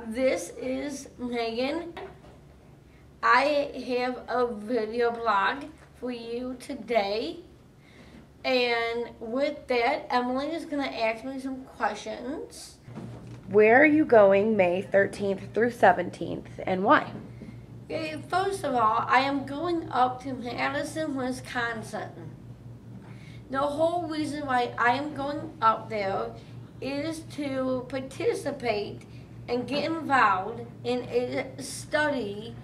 This is Megan. I have a video blog for you today. And with that, Emily is going to ask me some questions. Where are you going May 13th through 17th and why? Okay, first of all, I am going up to Madison, Wisconsin. The whole reason why I am going up there is to participate and get involved in a study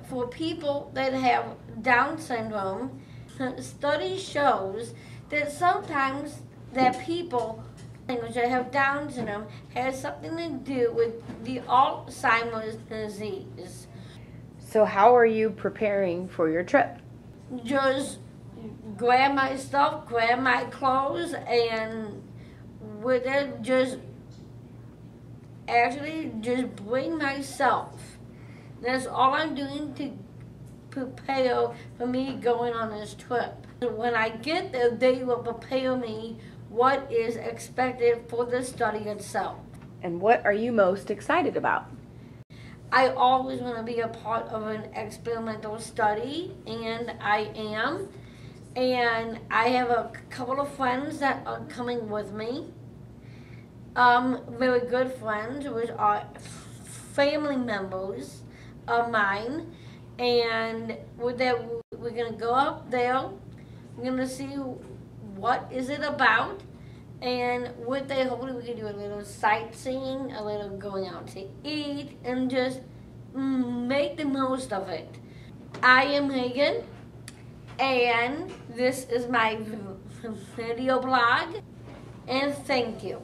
for people that have Down syndrome. The study shows that sometimes that people that have Down syndrome has something to do with the Alzheimer's disease. So how are you preparing for your trip? Just grab my stuff, grab my clothes, and with it, just bring myself. That's all I'm doing to prepare for me going on this trip. When I get there, they will prepare me what is expected for the study itself. And what are you most excited about? I always want to be a part of an experimental study, and I am. And I have a couple of friends that are coming with me. Very good friends, which are family members of mine. And with that, we're going to go up there. We're going to see what is it about. And with that, hopefully we can do a little sightseeing, a little going out to eat, and just make the most of it. I am Megan, and this is my video blog, and thank you.